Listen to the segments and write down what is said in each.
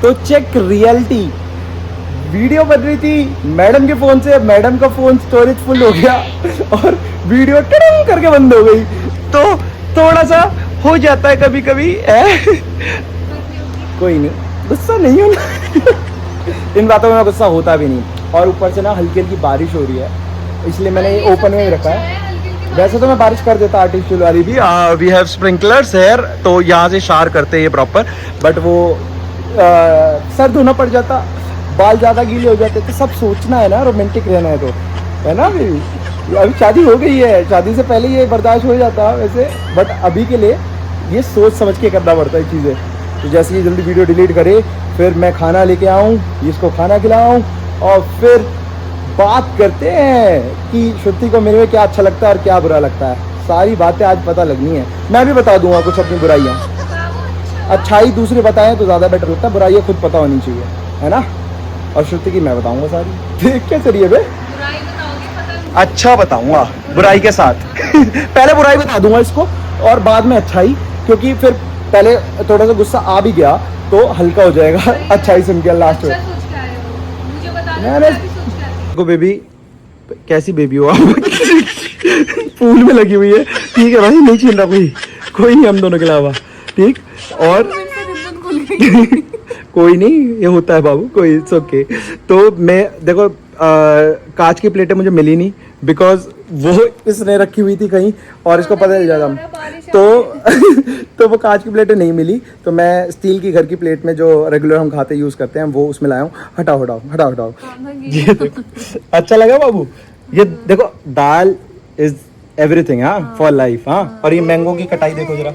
तो check reality, video बन रही थी मैडम के फोन से, मैडम का फोन स्टोरेज फुल हो गया और वीडियो टिड़िंग करके बंद हो गई। तो थोड़ा सा हो जाता है कभी कभी कोई नहीं, गुस्सा नहीं होना इन बातों में गुस्सा होता भी नहीं। और ऊपर से ना हल्की हल्की बारिश हो रही है, इसलिए मैंने ये ओपन में ही रखा है। वैसे तो मैं बारिश कर देता आर्टिफिशियल वाली भी, वी हैव स्प्रिंकलर्स हेयर, तो यहाँ से शार करते हैं ये प्रॉपर, बट वो सर धोना पड़ जाता, बाल ज़्यादा गीले हो जाते। तो सब सोचना है ना, रोमांटिक रहना है तो, है ना। अभी शादी हो गई है, शादी से पहले ये बर्दाश्त हो जाता वैसे, बट अभी के लिए ये सोच समझ के करना पड़ता है चीज़ें। तो जैसे ये जल्दी वीडियो डिलीट करे, फिर मैं खाना लेके आऊँ, इसको खाना खिलाऊँ, और फिर बात करते हैं कि श्रुति को मेरे में क्या अच्छा लगता है और क्या बुरा लगता है। सारी बातें आज पता लगनी है। मैं भी बता दूंगा कुछ अपनी बुराइयाँ, अच्छाई दूसरे बताएं तो ज़्यादा बेटर लगता है, बुराइयाँ खुद पता होनी चाहिए, है ना। और श्रुति की मैं बताऊंगा सारी। देख क्या चलिए बे, अच्छा बताऊंगा बुराई के साथ पहले बुराई बता दूंगा इसको और बाद में अच्छाई, क्योंकि फिर पहले थोड़ा सा गुस्सा आ भी गया तो हल्का हो जाएगा अच्छाई सुन के लास्ट में। को बेबी, कैसी बेबी हो आप पूल में लगी हुई है, ठीक है भाई, नहीं छीन रहा कोई नहीं हम दोनों के अलावा, ठीक। और कोई नहीं, ये होता है बाबू, कोई इट्स ओके। तो मैं देखो कांच की प्लेटें मुझे मिली नहीं, बिकॉज वो इसने रखी हुई थी कहीं और इसको पता चल जाता तो वो कांच की प्लेटें नहीं मिली, तो मैं स्टील की घर की प्लेट में जो रेगुलर हम खाते यूज़ करते हैं वो उसमें लाया हूँ। हटाओ ये देखो, अच्छा लगा बाबू। ये देखो, दाल इज एवरीथिंग, हाँ, फॉर लाइफ, हाँ। और ये मैंगो की कटाई देखो जरा,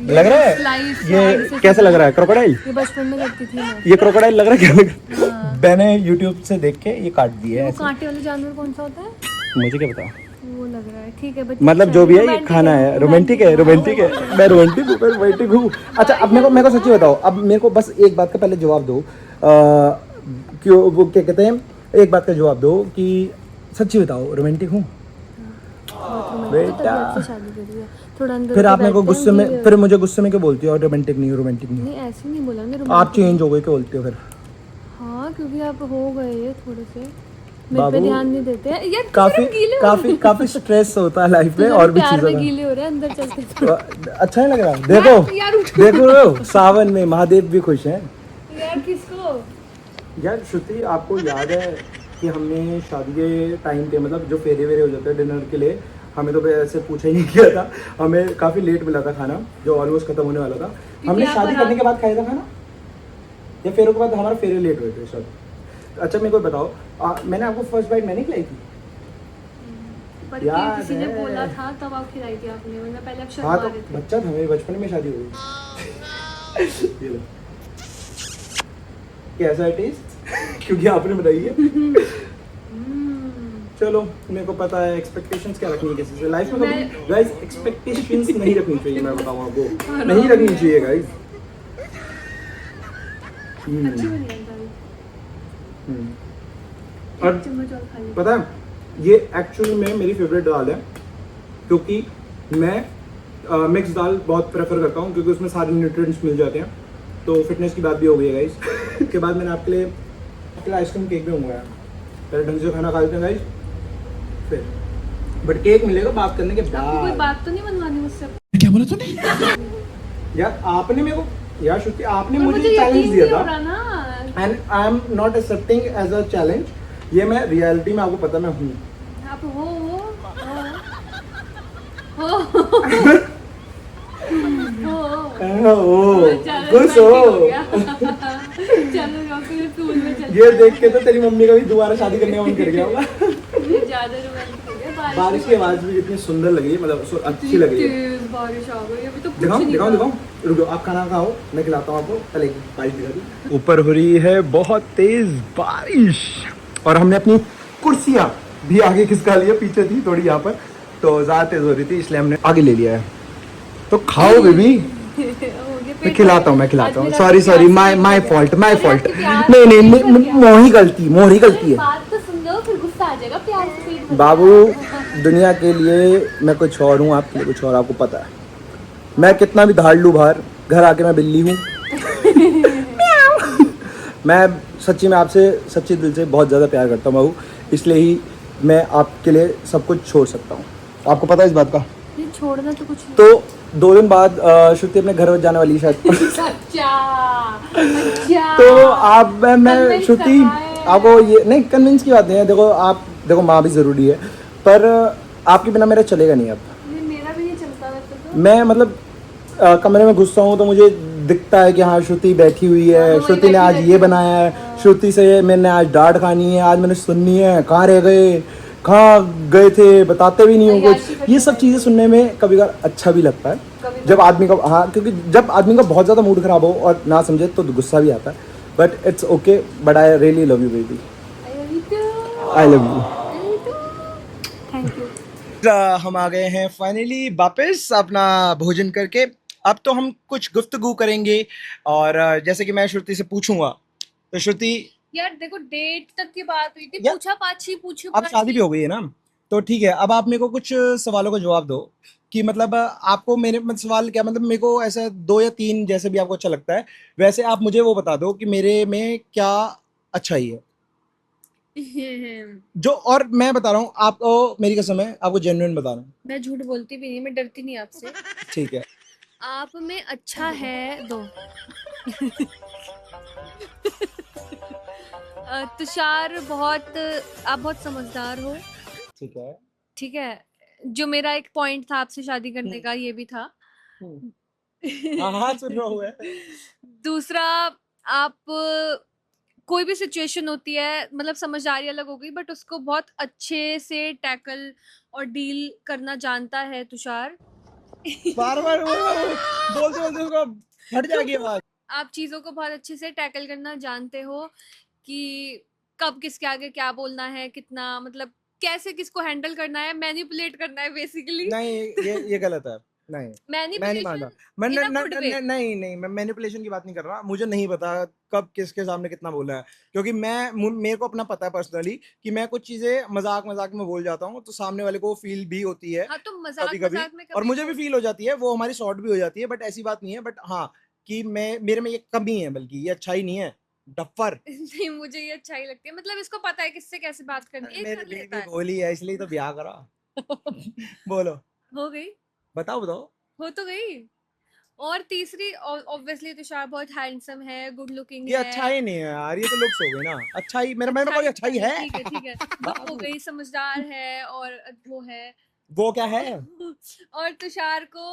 लग रहा है ये कैसा लग रहा है, क्रोकोडाइल। ये बचपन में करती थी मैं। ये क्रोकोडाइल लग रहा है, क्या लग रहा है? मैंने यूट्यूब से देख के ये काट दिए है। कांटे वाले जानवर कौन सा होता है मुझे क्या पता, वो लग रहा है, ठीक है मतलब जो भी है ये खाना है, रोमांटिक है मैं रोमांटिक हूँ। अच्छा, अब मेरे को सच्ची बताओ, अब मेरे को बस एक बात का पहले जवाब दो, क्यों वो क्या कहते हैं, एक बात का जवाब दो कि सच्ची बताओ रोमांटिक हूँ बेटा। फिर आप मेरे को गुस्से में, फिर मुझे गुस्से में क्यों बोलती हो रोमांटिक नहीं ऐसे नहीं बोला मैं, आप चेंज हो गए क्यों बोलती हो फिर? हाँ, क्योंकि आप हो गए थोड़े से, मेरे पे ध्यान नहीं देते हैं यार। काफी स्ट्रेस होता है लाइफ में और भी चीजों में, गीले हो रहे हैं अंदर चलते। अच्छा नहीं लग रहा। देखो सावन में महादेव भी खुश हैं यार। किसको यार? श्रुति, आपको याद है कि हमने शादी के टाइम पे, मतलब जो फेरे वेरे हो जाते हैं डिनर के लिए, हमें तो ऐसे पूछा ही नहीं किया था, हमें काफी लेट मिला था खाना, जो ऑलमोस्ट खत्म होने वाला था। हमने शादी करने के बाद खाया था खाना या फेरों के बाद? हमारा फेरे लेट हुए थे सब। अच्छा मेरे को बताओ, मैंने आपको फर्स्ट बाइट मैंने खिलाई थी? पर किसी ने बोला था तब आप खिलाई थी आपने, वरना पहले आप हाँ, तो बच्चा था, मेरे बचपन में शादी हो गई। ये लो, कैसा है टेस्ट? क्योंकि आपने बनाई है। चलो, मेरे को पता है एक्सपेक्टेशंस क्या रखनी है किसी से लाइफ में। गाइस, एक्सपेक्टेशंस नहीं रखनी चाहिए, मैं बताऊं आपको, नहीं रखनी चाहिए गाइस। और पता है, ये एक्चुअली में मेरी फेवरेट दाल है, क्योंकि मैं मिक्स दाल बहुत प्रेफर करता हूँ, क्योंकि उसमें सारे न्यूट्रिएंट्स मिल जाते हैं। तो फिटनेस की बात भी हो गई है गाइस। के बाद मैंने आपके लिए आइसक्रीम केक भी मंगवाया। पहले ढंग से खाना खा लेते हैं गाइस, फिर बट केक मिलेगा बात करने के बाद। कोई बात तो नहीं मनवानी मुझसे? क्या बोला तूने? यार आपने मेरे को, यार श्रुति, आपने मुझे चैलेंज दिया था, and I am not accepting as a challenge. ये मैं रियलिटी में, आपको पता मैं हूँ। आप हो खुश हो। ये देख के तो तेरी मम्मी का भी दोबारा शादी करने का मन कर गया होगा। बारिश की आवाज भी कितनी सुंदर लगी, मतलब अच्छी लगी। बारिश आ गई, अभी तो दिखाओ, रुको, आप खाना खाओ, मैं खिलाता हूँ आपको। पहले बारिश दिखा दी, ऊपर हो रही है बहुत तेज बारिश, और हमने अपनी कुर्सियाँ भी आगे खिसका लिया, पीछे थी थोड़ी यहाँ पर, तो ज़्यादा तेज हो रही थी इसलिए हमने आगे ले लिया है। तो खाओ बेबी, मैं खिलाता हूँ। Sorry, my fault. नहीं, मोही गलती है। बात तो सुन लो, फिर गुस्सा आ जाएगा। प्यार से बाबू, दुनिया के लिए मैं कुछ और हूँ, आपके लिए कुछ और, आपको पता है। मैं कितना भी धाड़ लूँ बाहर, घर आके मैं बिल्ली हूँ। मैं सच्ची में आपसे सच्चे दिल से बहुत ज़्यादा प्यार करता हूँ बाबू, इसलिए ही मैं आपके लिए सब कुछ छोड़ सकता हूँ। आपको पता है इस बात का? ये छोड़ना तो कुछ नहीं। तो 2 दिन बाद श्रुति अपने घर जाने वाली है शायद। अच्छा अच्छा। तो आप मैं Convince श्रुति करना है। आपको ये नहीं, कन्विंस की बात नहीं है। देखो आप देखो, माँ भी ज़रूरी है, पर आपके बिना मेरा चलेगा नहीं अब। मेरा भी नहीं चलता वैसे तो। मैं मतलब कमरे में घुसता हूँ तो मुझे दिखता है कि हाँ श्रुति बैठी हुई है, हाँ, श्रुति ने आज ये बनाया है, श्रुति से मैंने आज डांट खानी है, आज मैंने सुननी है, कहाँ रह गए, कहाँ गए थे, बताते भी नहीं हो कुछ। ये सब चीज़ें सुनने में कभी कभार अच्छा भी लगता है जब आदमी का, हाँ क्योंकि जब आदमी का बहुत ज़्यादा मूड खराब हो और ना समझे तो गुस्सा भी आता है। But it's okay, but I really love you baby, I love you. Thank you. हम आ गए हैं फाइनली वापस अपना भोजन करके। अब तो हम कुछ गुफ्तगू करेंगे और जैसे कि मैं श्रुति से पूछूंगा तो श्रुति, यार देखो डेट तक की बात हुई थी, या- पूछा पाछी पूछू अब शादी भी हो गई है ना, तो ठीक है। अब आप मेरे को कुछ सवालों का जवाब दो कि मतलब आपको मेरे मतलब सवाल क्या, मतलब मेरे को ऐसा 2 या 3 जैसे भी आपको अच्छा लगता है वैसे आप मुझे वो बता दो कि मेरे में क्या अच्छाई है जो, और मैं बता रहा हूँ आपको, मेरी कसम है आपको जेन्युइन बता रहा हूँ। मैं झूठ बोलती भी नहीं, मैं डरती नहीं आपसे। ठीक है। आप में अच्छा है दो। तुषार बहुत, आप बहुत समझदार हो। ठीक है। ठीक है, जो मेरा एक पॉइंट था आपसे शादी करने का ये भी था। हाँ हाँ सुन रहा हूँ। दूसरा, आप कोई भी सिचुएशन होती है, मतलब समझदारी अलग हो गई, बट उसको बहुत अच्छे से टैकल और डील करना जानता है तुषार। बार बार बोलते बोलते उसको फट जाएगी आवाज। आप चीजों को बहुत अच्छे से टैकल करना जानते हो कि कब किसके आगे क्या बोलना है, कितना मतलब कैसे किसको हैंडल करना है, मैनिपुलेट करना है बेसिकली। नहीं ये गलत है। नहीं मैं नहीं मैनिपुलेशन मानता। मैं इन अ गुड वे। नहीं नहीं, मैं मैनिपुलेशन की बात नहीं कर रहा। मुझे नहीं पता कब किसके सामने कितना बोलना है, क्योंकि मेरे को अपना पता है पर्सनली कि मैं कुछ चीजें मजाक मजाक में बोल जाता हूँ तो सामने वाले को फील भी होती है हाँ तो मजाक कभी कभी, मजाक में और कभी मुझे भी फील हो जाती है, वो हमारी शॉर्ट भी हो जाती है। बट ऐसी बात नहीं है, बट हाँ कि मैं मेरे में ये कमी है, बल्कि ये अच्छाई नहीं है, डफर। नहीं, मुझे ये अच्छा ही लगती है, मतलब इसको पता है किससे कैसे बात करनी है, ये मेरी कर लेता बीवी है। बोली है इसलिए तो ब्याह करा। बोलो, हो गई, बताओ बताओ। हो तो गई। और तीसरी, ऑब्वियसली तुषार बहुत हैंडसम है, गुड लुकिंग ये है। अच्छाई नहीं है यार, ये तो लुक्स हो गई ना। अच्छाई मेरा, मैंने कोई अच्छाई अच्छाई है? ठीक है ठीक है, वो हो गई, समझदार है और वो है। वो क्या है? और तुषार को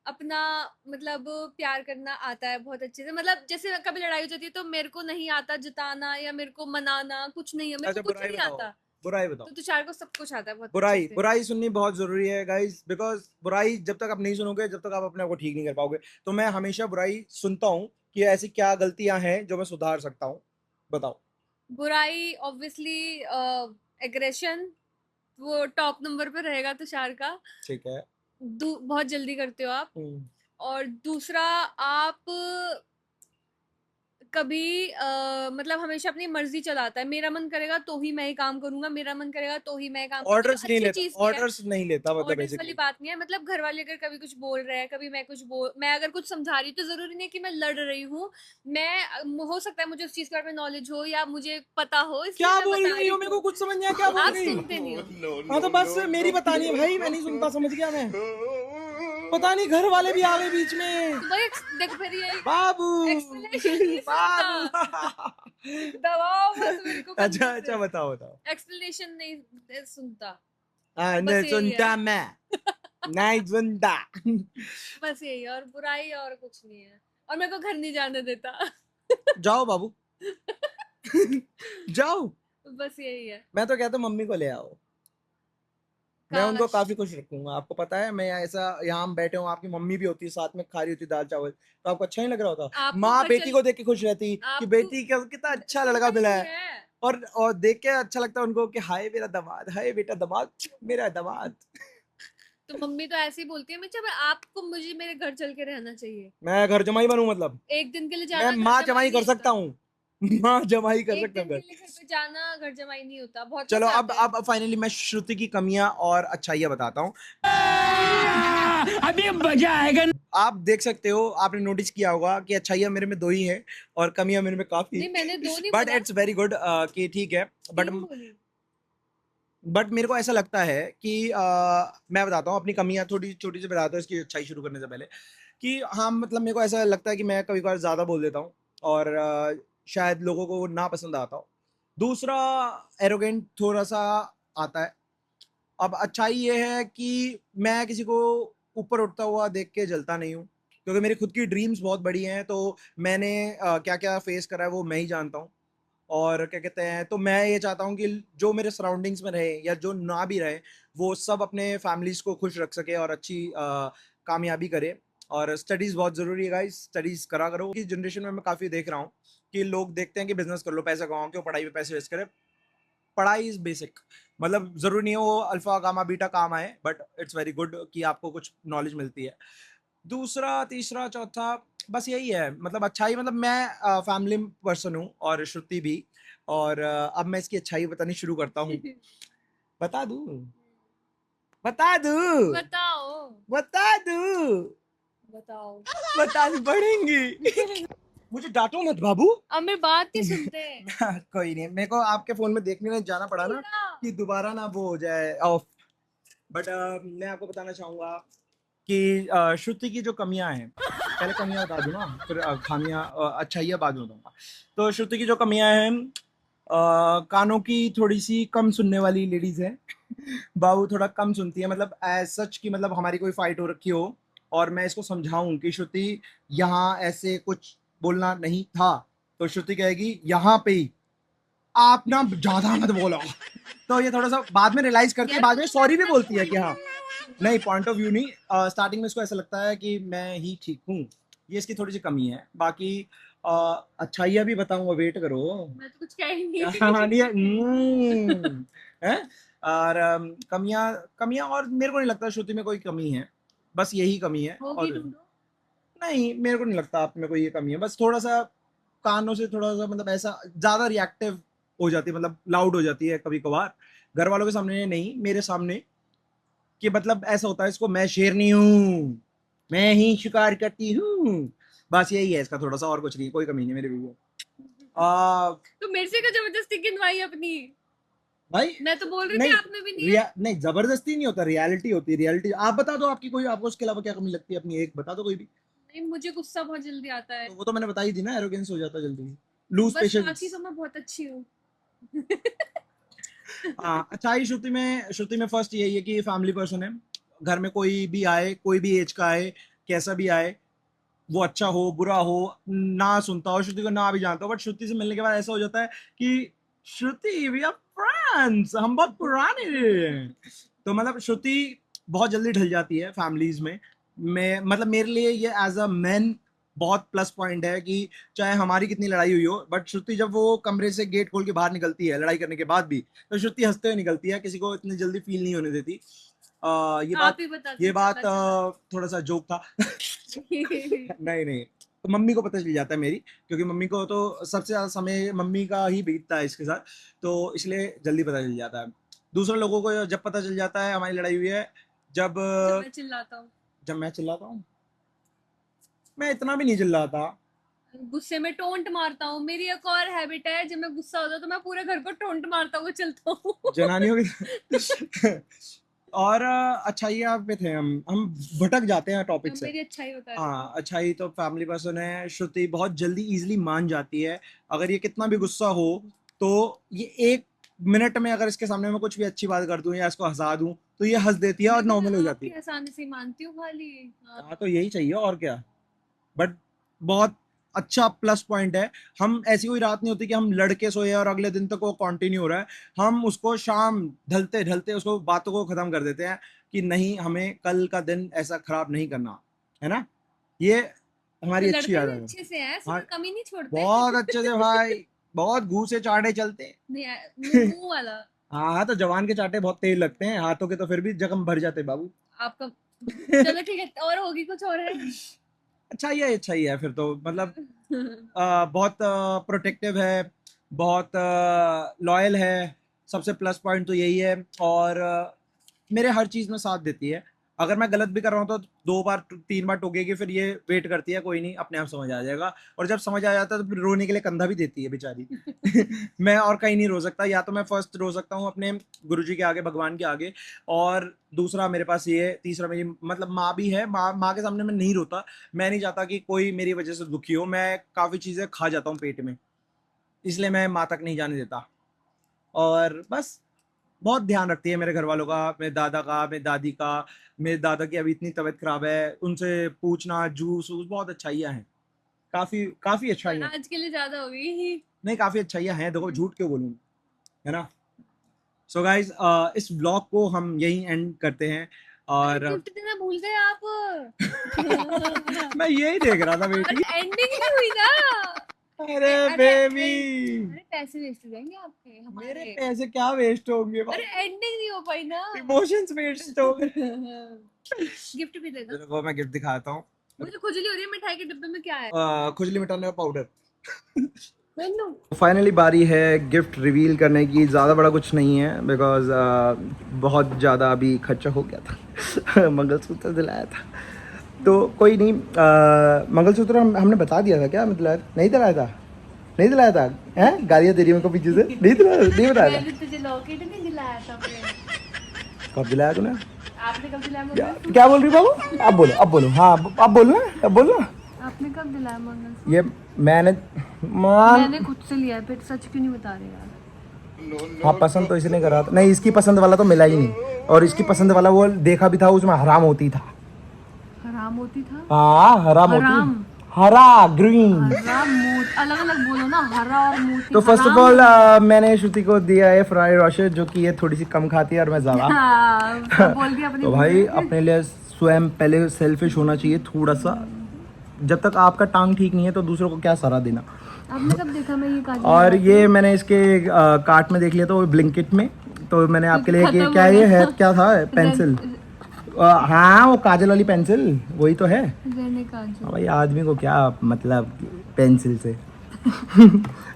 अपना मतलब प्यार करना आता है बहुत अच्छे से, मतलब जैसे कभी लड़ाई हो जाती है तो मेरे को नहीं आता जताना या मेरे को मनाना, कुछ नहीं है, मेरे अच्छा को कुछ बुराई नहीं बताओ, आता। बुराई बताओ। तो तुषार को सब कुछ आता है बहुत अच्छे बुराई से। बुराई सुननी बहुत जरूरी है गाइस, बिकॉज बुराई जब तक आप नहीं सुनोगे, जब तक आप अपने आप को ठीक नहीं कर पाओगे। तो मैं हमेशा बुराई सुनता हूँ कि ऐसी क्या गलतियां हैं जो मैं सुधार सकता हूँ, बताओ। बुराई ऑब्वियसली एग्रेशन, वो टॉप नंबर पे रहेगा तुषार का। ठीक है। बहुत जल्दी करते हो आप। हम्म। और दूसरा, आप कभी मतलब हमेशा अपनी मर्जी चलाता है, मेरा मन करेगा तो ही मैं ही काम करूंगा, मेरा मन करेगा तो ही मैं काम करूंगा, ऑर्डर्स जो नहीं अच्छी लेता, चीज भी है। ऑर्डर्स नहीं लेता मतलब ऑर्डर्स वाली बेसिकली। बात नहीं है, मतलब घर वाले अगर कभी कुछ बोल रहे हैं, कभी मैं कुछ बोल, मैं अगर कुछ समझा रही हूँ तो जरूरी नहीं कि मैं लड़ रही हूँ। मैं हो सकता है मुझे उस चीज के बारे में नॉलेज हो या मुझे पता हो, इसलिए क्या मैं बोल बता रही रही हो, मेरे को हूँ। कुछ समझ नहीं आया क्या बोल आप रही। सुनते नहीं हो। हाँ तो बस मेरी बतानी है भाई, मैं नहीं सुनता, समझ गया मैं। पता नहीं घर वाले भी आ गए बीच में। तो भाई देख फिर ये बाबू एक्सप्लेनेशन नहीं बाबू। सुनता, दबाओ मत मेरे को अच्छा करने अच्छा से। बताओ बताओ। एक्सप्लेनेशन नहीं सुनता। हाँ बस नहीं यही है। सुनता मैं, नहीं सुनता। बस यही है, और बुराई और कुछ नहीं है, और मेरे को घर नहीं जाने देता। जाओ बाबू। जाओ। बस यही है। मैं तो कहता हूँ मम्मी को ले आओ, मैं उनको काश। काफी खुश रखूंगा। आपको पता है मैं ऐसा यहाँ हम बैठे हूँ, आपकी मम्मी भी होती है साथ में, खा रही होती दाल चावल, तो आपको अच्छा नहीं लग रहा होता? आपको माँ घर बेटी चल, को देख के खुश रहती कि आपको बेटी का कितना अच्छा सुनता लड़का ही मिला नहीं है। है। और देख के अच्छा लगता है उनको कि हाय मेरा दामाद, हाय बेटा दामाद, मेरा दामाद। तो मम्मी तो ऐसे ही बोलती है, मैं जब आपको मुझे मेरे घर चल के रहना चाहिए। मैं घर जमाई बनूं मतलब? एक दिन के लिए मैं जाना घर माँ जमाई जमाई नहीं कर सकता होता। हूँ। माँ जमाई कर एक सकता हूँ दिन के घर। लिए घर पे जाना घर जमाई नहीं होता, बहुत चलो मजे अब आते हैं। अब फाइनली मैं श्रुति की कमियां और अच्छाइयां बताता हूँ। अभी मजा आएगा। आप देख सकते हो, आपने नोटिस किया होगा कि अच्छाइयाँ मेरे में 2 ही हैं और कमियां मेरे में काफी। नहीं, मैंने 2 नहीं बट बोला, इट्स वेरी गुड कि ठीक है। बट 3 बोली। मेरे को ऐसा लगता है कि मैं बताता हूँ अपनी कमियां, थोड़ी छोटी सी बताता हूँ इसकी अच्छाई शुरू करने से पहले। कि हाँ, मतलब मेरे को ऐसा लगता है कि मैं कभी कभार ज़्यादा बोल देता हूँ और शायद लोगों को वो ना पसंद आता हो। दूसरा, एरोगेंट थोड़ा सा आता है। अब अच्छाई ये है कि मैं किसी को ऊपर उठता हुआ देख के जलता नहीं हूँ, क्योंकि मेरी खुद की ड्रीम्स बहुत बड़ी हैं। तो मैंने क्या क्या फेस करा है वो मैं ही जानता हूँ। और क्या कहते हैं, तो मैं ये चाहता हूँ कि जो मेरे सराउंडिंग्स में रहे या जो ना भी रहे, वो सब अपने फैमिलीज को खुश रख सके और अच्छी कामयाबी करे। और स्टडीज़ बहुत ज़रूरी है गाइस, स्टडीज़ करा करो। कि जनरेशन में मैं काफ़ी देख रहा हूँ कि लोग देखते हैं कि बिजनेस कर लो, पैसा कमाओ, क्यों पढ़ाई पे पैसे वेस्ट करें। पढ़ाई इज़ बेसिक, मतलब ज़रूरी नहीं है वो अल्फ़ा गामा बीटा काम आए, बट इट्स वेरी गुड कि आपको कुछ नॉलेज मिलती है। दूसरा, तीसरा, चौथा, बस यही है। मतलब अच्छाई, मतलब मैं फैमिली पर्सन हूँ और श्रुति भी। और अब मैं इसकी अच्छाई बतानी शुरू करता हूँ। बता दूँ? बता दूँ? बताओ, बता दूँ? बताओ। बतानी पड़ेंगी। मुझे डांटो मत बाबू। अब मेरी बात नहीं सुनते। कोई नहीं, मेरे को आपके फोन में देखने में जाना पड़ा ना पूरा। कि दोबारा ना वो हो जाए ऑफ। बट मैं आपको बताना चाहूंगा कि श्रुति की जो कमियां हैं, पहले कमियां बता दूं ना, फिर खामियां, अच्छाइयां बाद में बताऊंगा। तो श्रुति की जो कमियां हैं, कानों की थोड़ी सी कम सुनने वाली लेडीज है। बाबू थोड़ा कम सुनती है, मतलब एज सच की, मतलब हमारी कोई फाइट हो रखी हो और मैं इसको समझाऊं कि श्रुति यहाँ ऐसे कुछ बोलना नहीं था, तो श्रुति कहेगी यहाँ पे ही आप ना ज्यादा मत बोलो। तो ये थोड़ा सा बाद में रियलाइज करती है, यार, बाद वो में तो सॉरी मैं भी अपना बोलती है कि point हाँ, of view नहीं पॉइंट ऑफ व्यू नहीं, स्टार्टिंग में इसको ऐसा लगता है कि मैं ही ठीक हूँ। ये इसकी थोड़ी सी कमी है। बाकी अच्छाइयाँ भी बताऊंगा, वेट करो। मैं तो कुछ कह ही नहीं। कहानी है। हैं? और कमियां, और मेरे को नहीं लगता श्रुति में कोई कमी है, बस यही कमी है। होगी, और ढूंढो। नहीं, मेरे को नहीं लगता आप में कोई ये कमी है, बस थोड़ा सा कानों से थोड़ा सा, मतलब ऐसा ज्यादा रिएक्टिव हो जाती है, मतलब लाउड हो जाती है कभी कभार। घर वालों के सामने नहीं, मेरे सामने। कि मतलब ऐसा होता है, इसको मैं शेरनी हूँ, मैं ही शिकार करती हूँ। बस यही है इसका थोड़ा सा, और कुछ नहीं, कोई कमी नहीं मेरे भी। आ, तो मेरे से क्यों जबरदस्ती गिनवाई अपनी? भाई मैं तो बोल रही थी नहीं, आप में भी नहीं है। नहीं जबरदस्ती नहीं होता, रियलिटी होती है, रियलिटी। आप बता दो आपकी कोई, आपको उसके अलावा क्या कमी लगती है अपनी, एक बता दो कोई भी। नहीं, मुझे गुस्सा बहुत जल्दी आता है। तो वो तो मैंने बताई थी ना, एरोगेंस हो जाता है जल्दी, लूज बस बाकी पेशेंस। तो मैं बहुत अच्छी हूँ। हाँ, अच्छाई श्रुति में फर्स्ट यही है कि ये फैमिली पर्सन है। घर में कोई भी आए, कोई भी एज का आए, कैसा भी आए, वो अच्छा हो बुरा हो, ना सुनता हो, श्रुति को ना भी जानता हो, बट श्रुति से मिलने के बाद ऐसा हो जाता है कि श्रुति वी आर फ्रेंड्स, हम बहुत पुराने हैं। तो मतलब श्रुति बहुत जल्दी ढल जाती है फैमिलीज में। मैं मतलब मेरे लिए ये एज अ मैन बहुत प्लस पॉइंट है कि चाहे हमारी कितनी लड़ाई हुई हो, बट श्रुति जब वो कमरे से गेट खोल के बाहर निकलती है लड़ाई करने के बाद भी, तो श्रुति हंसते हुए निकलती है, किसी को इतनी जल्दी फील नहीं होने देती। ये आप बात, ही बता ये दो, बात पता चला। थोड़ा सा जोक था। नहीं नहीं, तो मम्मी को पता चल जाता है मेरी, क्योंकि मम्मी को तो सबसे ज्यादा समय मम्मी का ही बीतता है इसके साथ, तो इसलिए जल्दी पता चल जाता है। दूसरे लोगों को जब पता चल जाता है हमारी लड़ाई हुई है, जब जब मैं चिल्लाता हूँ, जब मैं चिल्लाता हूँ, मैं इतना भी नहीं चिल्लाता। गुस्से में टोंट मारता हूँ। मेरी एक और हैबिट है, जब मैं गुस्सा होता हूँ तो मैं पूरे घर को टोंट मारता हुआ चलता हूँ। जनानियों की। और अच्छाइयाँ पे थे हम भटक जाते हैं टॉपिक अब से। मेरी अच्छाई बता रही हाँ, हूँ। अच्छाई तो फैमिली पर्सन है, श्रुति बहुत जल्दी इजीली मान जाती है। अगर ये कितना भी गुस्सा हो, तो ये 1 मिनट में अगर इसके सामने मैं कुछ भी अच्छी बात कर दूं या इसको हंसा दूं, तो ये हंस देती है और मैं तो नॉर्मल हो जाती आपकी है। आसानी से मानती हूँ खाली। हाँ। हाँ, तो यही चाहिए और क्या। बट बहुत अच्छा प्लस पॉइंट है। हम ऐसी कोई रात नहीं होती कि हम लड़के सोए और अगले दिन तक वो कंटिन्यू हो रहा है। हम उसको शाम ढलते ढलते उसको बातों को खत्म कर देते हैं कि नहीं, हमें कल का दिन ऐसा खराब नहीं करना है ना। ये तो हमारी अच्छी लड़ते भी आदत है। अच्छे से हैं, ऐसे हाँ, कोई कमी नहीं छोड़ते। बहुत अच्छे से भाई, बहुत घूसे चाटे चलते। नहीं, मुंह वाला। हाँ हाँ, तो जवान के चाटे बहुत तेज लगते हैं, हाथों के तो फिर भी जख्म भर जाते बाबू। आपका। चलो ठीक है, और होगी कुछ और है। अच्छा ही है, अच्छा ही है फिर तो, मतलब बहुत प्रोटेक्टिव है, बहुत लॉयल है। सबसे प्लस पॉइंट तो यही है। और मेरे हर चीज़ में साथ देती है। अगर मैं गलत भी कर रहा हूँ तो 2 बार 3 बार टोकेगी, फिर ये वेट करती है, कोई नहीं अपने आप समझ आ जाएगा। और जब समझ आ जाता है तो फिर रोने के लिए कंधा भी देती है बेचारी। मैं और कहीं नहीं रो सकता, या तो मैं फर्स्ट रो सकता हूँ अपने गुरुजी के आगे, भगवान के आगे, और दूसरा मेरे पास ये है, तीसरा मेरी मतलब माँ भी है। माँ के सामने मैं नहीं रोता। मैं नहीं चाहता कि कोई मेरी वजह से दुखी हो। मैं काफ़ी चीज़ें खा जाता हूँ पेट में, इसलिए मैं माँ तक नहीं जाने देता। और बस बहुत ध्यान रखती है मेरे घर वालों का, मेरे दादा का, मेरे दादी का। मेरे दादा की अभी इतनी तबीयत खराब है, उनसे पूछना, जूस वूस बहुत अच्छाइयाँ हैं, काफ़ी काफ़ी अच्छाइयाँ। आज के लिए ज्यादा हो गई। नहीं, काफ़ी अच्छाइयाँ हैं, देखो झूठ क्यों बोलूँ, है ना। सो गाइज इस ब्लॉग को हम यहीं एंड करते हैं। और गिफ्ट देना भूल गए आप। मैं यही देख रहा था बेटी। एंडिंग नहीं हुई ना। अरे अरे बेबी, अरे पैसे वेस्ट हो जाएंगे आपके मेरे हमारे। पैसे क्या वेस्ट होंगे, अरे एंडिंग नहीं हो पाई ना। इमोशंस वेस्ट हो गए। गिफ्ट भी दे दो। देखो मैं गिफ्ट दिखाता हूँ। मुझे खुजली हो रही है, मिठाई के डिब्बे में क्या है? खुजली मिटाने का पाउडर। मैं लूं? फाइनली बारी है गिफ्ट रिवील करने की। ज़्यादा बड़ा कुछ नहीं है, बिकॉज बहुत ज़्यादा अभी खर्चा हो गया था। मंगलसूत्र दिलाया था तो कोई नहीं। मंगलसूत्र हमने बता दिया था क्या, मतलब नहीं दिलाया था? नहीं दिलाया था? हैं, गालियाँ दे रही मेरे को पीछे से। नहीं दिलाया, नहीं बताया था? मैंने तुझे लॉकेट नहीं दिलाया था फिर। कब दिलाया तूने? आपने कब दिलाया क्या, मंगलसूत्र? क्या बोल रही बाबू? अब बोलो, अब बोलो। हाँ अब बोलना, अब बोलना। आपने कब दिलाया मंगलसूत्र? ये मैंने मान मैंने खुद से लिया है, फिर सच क्यों नहीं बता रहे यार? हाँ, पसंद तो इसने करा था। नहीं, इसकी पसंद वाला तो मिला ही नहीं, और इसकी पसंद वाला वो देखा भी था, उसमें हराम होती था। हराम होती था? हाँ, हराम हराम। होती, हरा ग्रीन। हरा मोत अलग अलग बोलो ना, हरा और मोती। तो फर्स्ट ऑफ ऑल मैंने श्रुति को दिया है फ्राई रोशे, जो कि ये थोड़ी सी कम खाती है और मैं ज़्यादा। हाँ, बोल दिया अपनी। तो भाई अपने लिए स्वयं पहले सेल्फिश होना चाहिए थोड़ा सा। जब तक आपका टांग ठीक नहीं है तो दूसरों को क्या सहारा देना। आपने कब देखा मैं ये काजल? और ये मैंने इसके कार्ट में देख लिया, तो ब्लिंकिट में। तो मैंने आपके लिए खत्म क्या हो ये गया। है, क्या था, पेंसिल। हाँ, वो काजल वाली पेंसिल, वही तो है। रहने काजल। हाँ भाई, आदमी को क्या मतलब पेंसिल से।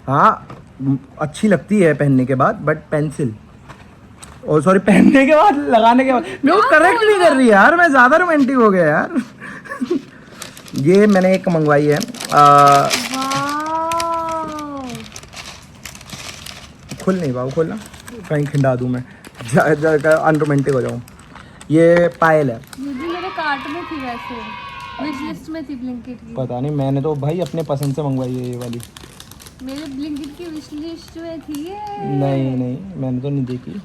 हाँ, अच्छी लगती है पहनने के बाद, बट पेंसिल, ओ सॉरी, पहनने के बाद, लगाने के बाद। मैं वो करेक्ट नहीं कर रही यार, मैं ज़्यादा रोमांटिक हो गया यार। ये मैंने एक मंगवाई है। खुल नहीं पाऊँ, खोलना कहीं खिंडा दूँ मैं, अनरोमांटिक हो जाऊँ। ये पायल है। ये भी मेरे कार्ट में थी, वैसे विश लिस्ट में थी ब्लिंकिट की। पता नहीं, मैंने तो भाई अपने पसंद से मंगवाई है ये वाली। मेरे ब्लिंकिट की विश लिस्ट में थी ये। नहीं नहीं, मैंने तो नहीं देखी।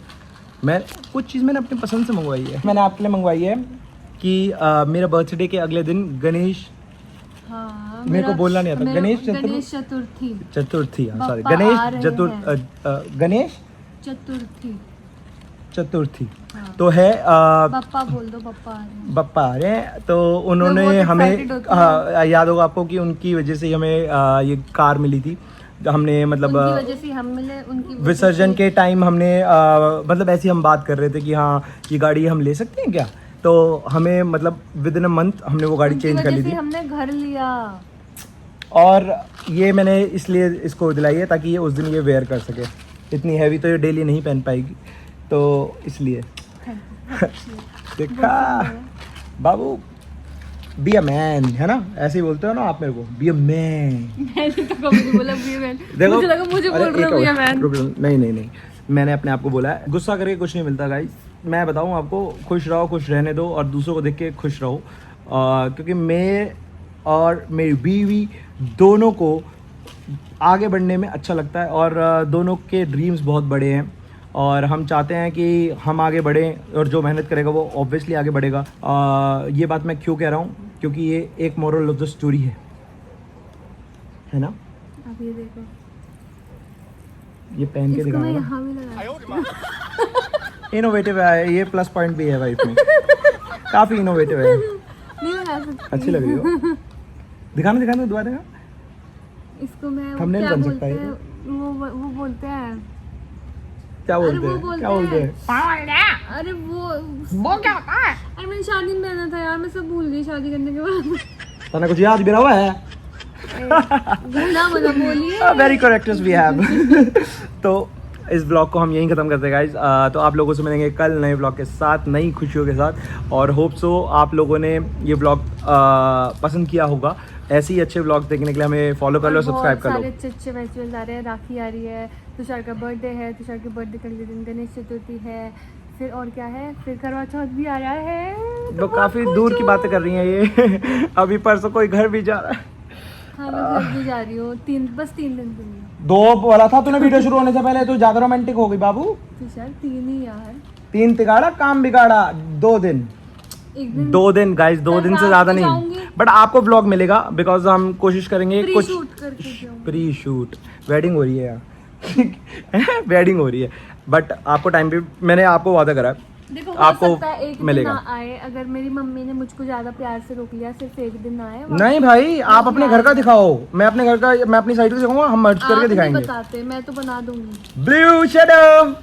मैं कुछ चीज़ मैंने अपनी पसंद से मंगवाई है। मैंने आपके लिए मंगवाई है कि मेरा बर्थडे के अगले दिन गणेश, हाँ, मेरे को बोलना नहीं आता, गणेश चतुर्थी। चतुर्थी, सॉरी, बप्पा आ गणेश रहे गणेश चतुर्थी। हाँ। तो है बप्पा बोल दो, बप्पा आ रहे हैं। बप्पा आ रहे हैं, तो उन्होंने मैं बहुत हमें excited होती हूँ। याद होगा आपको कि उनकी वजह से ही हमें ये कार मिली थी। हमने मतलब उनकी वजह से हम मिले, उनकी वजह विसर्जन से- के टाइम हमने मतलब ऐसे ही हम बात कर रहे थे कि हाँ ये गाड़ी हम ले सकते हैं क्या, तो हमें मतलब विद इन अ मंथ हमने वो गाड़ी उनकी चेंज कर वजह ली से थी। हमने घर लिया। और ये मैंने इसलिए इसको दिलाई है ताकि ये उस दिन ये वेयर कर सके। इतनी हैवी तो ये डेली नहीं पहन पाएगी, तो इसलिए। देखा बाबू, बी अ मैन, है ना, ऐसे ही बोलते हो ना आप मेरे को, बी अ मैन। मैंने तो कभी नहीं बोला बी मैन। देखो, मुझे लगा मुझे बोल रहे हो बी मैन। नहीं नहीं नहीं, मैंने अपने आप को बोला है। गुस्सा करके कुछ नहीं मिलता गाइस। मैं बताऊं आपको, खुश रहो, खुश रहने दो, और दूसरों को देख के खुश रहो। क्योंकि मैं और मेरी बीवी दोनों को आगे बढ़ने में अच्छा लगता है, और दोनों के ड्रीम्स बहुत बड़े हैं, और हम चाहते हैं कि हम आगे बढ़ें, और जो मेहनत करेगा वो ऑब्वियसली आगे बढ़ेगा। ये बात मैं क्यों कह रहा हूँ, क्योंकि ये एक मोरल ऑफ द स्टोरी है ना। अब ये देखो, ये पहन के इसको मैं दिखाना, यहाँ भी लगा। इनोवेटिव है ये, प्लस पॉइंट भी है वाइफ में। काफ़ी इनोवेटिव है, नहीं लगा सकती। अच्छी लग रही हो। दिखाना दिखाना, दुआ दिखा। इसको मैं वो Thumbnail क्या बन सकता बोलते है हैं, वो बोलते हैं, क्या बोलते वो हैं, बोलते क्या बोलते हैं। हैं? अरे वो क्या होता है? अरे मैंने शादी में पहना था यार, मैं सब भूल गई शादी करने के बाद। तने कुछ याद भी रहा है? भूला मतलब बोलिए। Very characters we have. तो इस ब्लॉग को हम यहीं ख़त्म करते हैं गाइज। तो आप लोगों से मिलेंगे कल नए ब्लॉग के साथ, नई खुशियों के साथ। और होप सो आप लोगों ने ये ब्लॉग पसंद किया होगा। ऐसे ही अच्छे ब्लॉग देखने के लिए हमें फॉलो कर लो, सब्सक्राइब कर लो। सारे अच्छे फेस्टिवल्स आ रहे हैं, राखी आ रही है, तुषार का बर्थडे है, तुषार के बर्थडे के अगले दिन गणेश चतुर्थी है, फिर और क्या है, फिर करवा चौथ भी आ रहा है। तो काफ़ी दूर की बातें कर रही हैं ये। अभी परसों कोई घर भी जा रहा है। हाँ मैं घर भी जा रही हूँ, बस 3 दिन के लिए। 2 बोला था तूने वीडियो शुरू होने से पहले, तू ज़्यादा रोमांटिक हो गई बाबू। तुषार 3 ही यार, 3 तिगाड़ा काम बिगाड़ा, 2 दिन। एक दिन 2 दिन गाइस, 2 दिन से ज़्यादा नहीं, जाऊंगी। बट आपको ब्लॉग मिलेगा बिकॉज हम कोशिश करेंगे प्री कुछ शूट करके जाऊंगी। Pre shoot. वेडिंग हो रही है यार। वेडिंग हो रही है, बट आपको टाइम पे मैंने आपको वादा करा है, देखो हो आपको सकता है एक मिलेगा। दिन ना आए, अगर मेरी मम्मी ने मुझको ज्यादा प्यार से रोक लिया, सिर्फ एक दिन ना आए। नहीं भाई, आप अपने घर का दिखाओ, मैं अपने घर का, मैं अपनी साइड का दिखाऊंगा, हम मर्ज आप करके नहीं दिखाएंगे। बताते, मैं तो बना दूंगी। Blue shadow.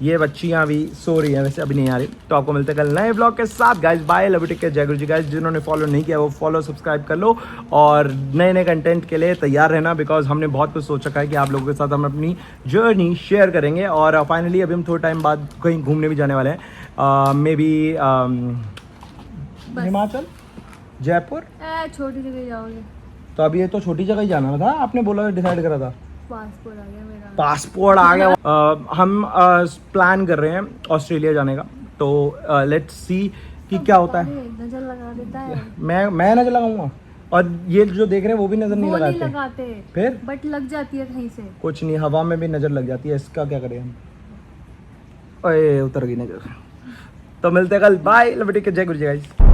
ये बच्चियां भी सो रही हैं, वैसे अभी नहीं आ रही। तो आपको मिलते हैं कल नए ब्लॉग के साथ guys. Bye, love you, take care, जय गुरु जी गाइस। जिन्होंने फॉलो नहीं किया वो फॉलो सब्सक्राइब कर लो, और नए नए कंटेंट के लिए तैयार रहना, बिकॉज हमने बहुत कुछ सोच रखा है कि आप लोगों के साथ हम अपनी जर्नी शेयर करेंगे। और फाइनली अभी हम थोड़े टाइम बाद कहीं घूमने भी जाने वाले हैं, मे बी हिमाचल, जयपुर। छोटी जगह जाओगे? तो अभी ये तो छोटी जगह ही जाना था, आपने बोला, डिसाइड करा था। पासपोर्ट आ गया मेरा। पासपोर्ट आ गया। हम प्लान कर रहे हैं ऑस्ट्रेलिया जाने का, तो लेट्स सी कि क्या होता है। नजर लगा देता है। मैं नजर लगाऊंगा, और ये जो देख रहे हैं वो भी नजर नहीं वो नहीं लगाते। लगाते, फिर बट लग जाती है कहीं से। कुछ नहीं, हवा में भी नजर लग जाती है, इसका क्या करें हम। ओए उतर गई नजर। तो मिलते हैं कल, bye, love you, take care, जय गुरु जी गाइस।